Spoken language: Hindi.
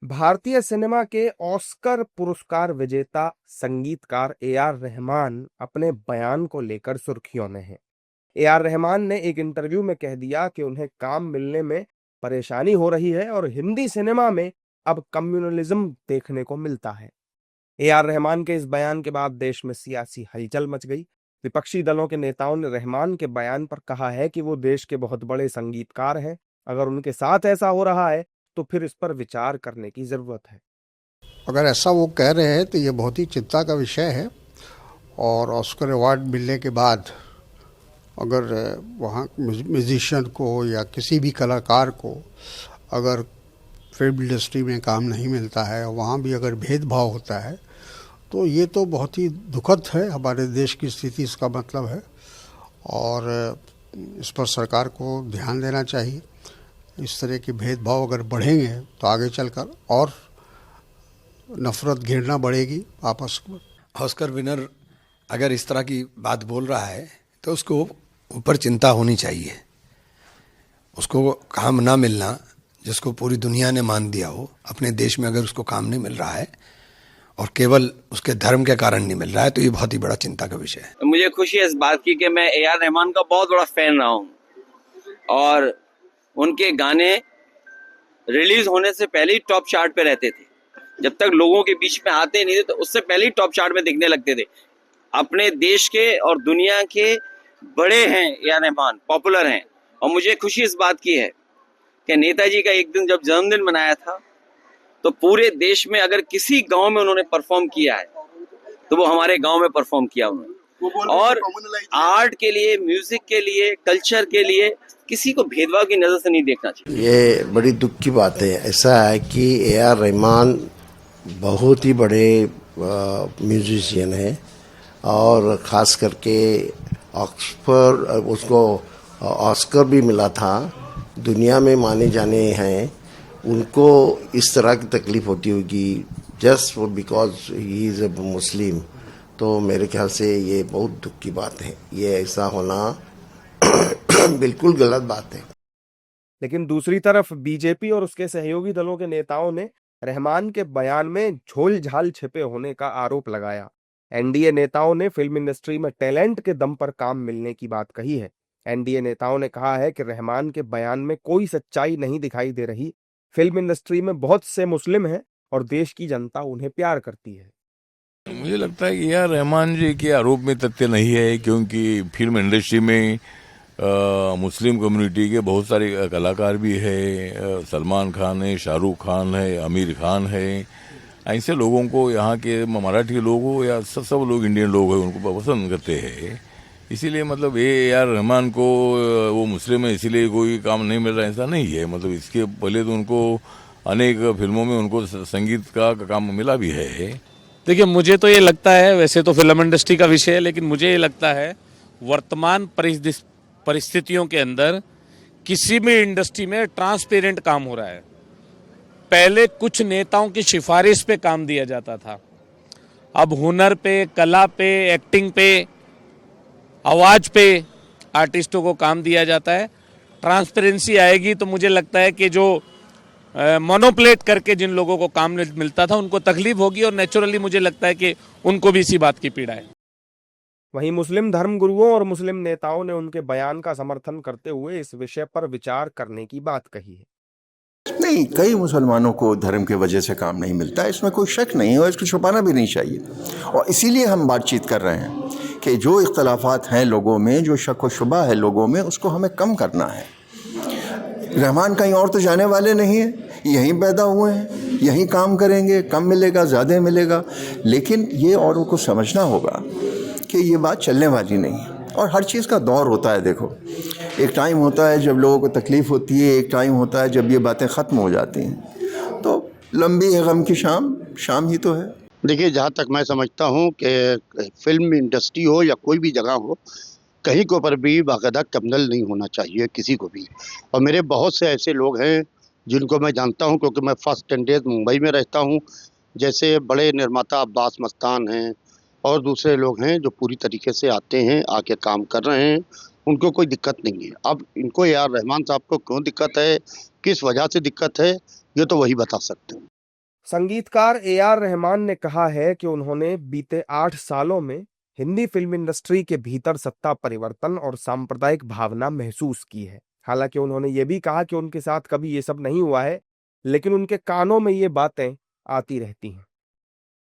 भारतीय सिनेमा के ऑस्कर पुरस्कार विजेता संगीतकार ए.आर. रहमान अपने बयान को लेकर सुर्खियों में हैं। ए.आर. रहमान ने एक इंटरव्यू में कह दिया कि उन्हें काम मिलने में परेशानी हो रही है और हिंदी सिनेमा में अब कम्युनलिज्म देखने को मिलता है। ए.आर. रहमान के इस बयान के बाद देश में सियासी हलचल मच गई। विपक्षी दलों के नेताओं ने रहमान के बयान पर कहा है कि वो देश के बहुत बड़े संगीतकार हैं। अगर उनके साथ ऐसा हो रहा है तो फिर इस पर विचार करने की जरूरत है। अगर ऐसा वो कह रहे हैं तो ये बहुत ही चिंता का विषय है। और ऑस्कर अवार्ड मिलने के बाद अगर वहाँ म्यूजिशियन को या किसी भी कलाकार को अगर फिल्म इंडस्ट्री में काम नहीं मिलता है, वहाँ भी अगर भेदभाव होता है, तो ये तो बहुत ही दुखद है। हमारे देश की स्थिति इसका मतलब है और इस पर सरकार को ध्यान देना चाहिए। इस तरह के भेदभाव अगर बढ़ेंगे तो आगे चलकर और नफरत घृणा बढ़ेगी आपस में। ऑस्कर विनर अगर इस तरह की बात बोल रहा है तो उसको ऊपर चिंता होनी चाहिए। उसको काम ना मिलना, जिसको पूरी दुनिया ने मान दिया हो, अपने देश में अगर उसको काम नहीं मिल रहा है और केवल उसके धर्म के कारण नहीं मिल रहा है, तो ये बहुत ही बड़ा चिंता का विषय है। मुझे खुशी है इस बात की कि मैं ए.आर. रहमान का बहुत बड़ा फैन रहा हूँ और उनके गाने रिलीज होने से पहले ही टॉप चार्ट पे रहते थे। जब तक लोगों के बीच में आते नहीं थे तो उससे पहले ही टॉप चार्ट में दिखने लगते थे। अपने देश के और दुनिया के बड़े हैं ए.आर. रहमान, पॉपुलर हैं। और मुझे खुशी इस बात की है कि नेताजी का एक दिन जब जन्मदिन मनाया था तो पूरे देश में अगर किसी गांव में उन्होंने परफॉर्म किया है तो वो हमारे गांव में परफॉर्म किया उन्होंने। और आर्ट के लिए, म्यूजिक के लिए, कल्चर के लिए किसी को भेदभाव की नजर से नहीं देखना चाहिए। ये बड़ी दुख की बात है। ऐसा है कि ए.आर. रहमान बहुत ही बड़े म्यूजिशियन है और ख़ास करके उसको ऑस्कर भी मिला था, दुनिया में माने जाने हैं। उनको इस तरह की तकलीफ होती होगी just because he is a Muslim. तो मेरे ख्याल से ये बहुत दुख की बात है। ये ऐसा होना बिल्कुल गलत बात है। लेकिन दूसरी तरफ बीजेपी और उसके सहयोगी दलों के नेताओं ने रहमान के बयान में झोल झाल छिपे होने का आरोप लगाया। एनडीए नेताओं ने फिल्म इंडस्ट्री में टैलेंट के दम पर काम मिलने की बात कही है। एनडीए नेताओं ने कहा है कि रहमान के बयान में कोई सच्चाई नहीं दिखाई दे रही। फिल्म इंडस्ट्री में बहुत से मुस्लिम हैं और देश की जनता उन्हें प्यार करती है। मुझे लगता है कि यार रहमान जी के आरोप में तथ्य नहीं है, क्योंकि फिल्म इंडस्ट्री में मुस्लिम कम्युनिटी के बहुत सारे कलाकार भी है। सलमान खान है, शाहरुख खान है, आमिर खान है। ऐसे लोगों को यहाँ के मराठी लोग हो या सब लोग इंडियन लोग हैं, उनको पसंद करते हैं। इसीलिए मतलब ए.आर. रहमान को वो मुस्लिम है इसीलिए कोई काम नहीं मिल रहा है, ऐसा नहीं है। मतलब इसके पहले तो उनको अनेक फिल्मों में उनको संगीत का काम मिला भी है। देखिए, मुझे तो ये लगता है, वैसे तो फिल्म इंडस्ट्री का विषय है, लेकिन मुझे ये लगता है वर्तमान परिस्थितियों के अंदर किसी भी इंडस्ट्री में ट्रांसपेरेंट काम हो रहा है। पहले कुछ नेताओं की सिफारिश पे काम दिया जाता था, अब हुनर पे, कला पे, एक्टिंग पे, आवाज पे आर्टिस्टों को काम दिया जाता है। ट्रांसपेरेंसी आएगी तो मुझे लगता है कि जो मोनोप्लेट करके जिन लोगों को काम मिलता था उनको तकलीफ होगी और नेचुरली मुझे लगता है कि उनको भी इसी बात की पीड़ा है। वहीं मुस्लिम धर्मगुरुओं और मुस्लिम नेताओं ने उनके बयान का समर्थन करते हुए इस विषय पर विचार करने की बात कही है। नहीं, कई मुसलमानों को धर्म के वजह से काम नहीं मिलता है, इसमें कोई शक नहीं है और इसको छुपाना भी नहीं चाहिए। और इसीलिए हम बातचीत कर रहे हैं कि जो इख्तलाफात हैं लोगों में, जो शक व शुबा है लोगों में, उसको हमें कम करना है। रहमान कहीं और तो जाने वाले नहीं हैं, यहीं पैदा हुए हैं, यहीं काम करेंगे, कम मिलेगा ज़्यादा मिलेगा। लेकिन ये औरों को समझना होगा कि ये बात चलने वाली नहीं है। और हर चीज़ का दौर होता है। देखो, एक टाइम होता है जब लोगों को तकलीफ़ होती है, एक टाइम होता है जब ये बातें ख़त्म हो जाती हैं। तो लंबी है गम की शाम, शाम ही तो है। देखिए, जहाँ तक मैं समझता हूँ कि फिल्म इंडस्ट्री हो या कोई भी जगह हो, कहीं के ऊपर भी बाकायदा कम्युनल नहीं होना चाहिए किसी को भी। और मेरे बहुत से ऐसे लोग हैं जिनको मैं जानता हूँ, क्योंकि मैं फर्स्ट 10 डेज मुंबई में रहता हूँ। जैसे बड़े निर्माता अब्बास मस्तान हैं और दूसरे लोग हैं जो पूरी तरीके से आते हैं, आके काम कर रहे हैं, उनको कोई दिक्कत नहीं है। अब इनको ए.आर. रहमान साहब को क्यों दिक्कत है, किस वजह से दिक्कत है, ये तो वही बता सकते हैं। संगीतकार ए.आर. रहमान ने कहा है कि उन्होंने बीते 8 सालों में हिंदी फिल्म इंडस्ट्री के भीतर सत्ता परिवर्तन और सांप्रदायिक भावना महसूस की है। हालांकि उन्होंने ये भी कहा कि उनके साथ कभी ये सब नहीं हुआ है, लेकिन उनके कानों में ये बातें आती रहती हैं।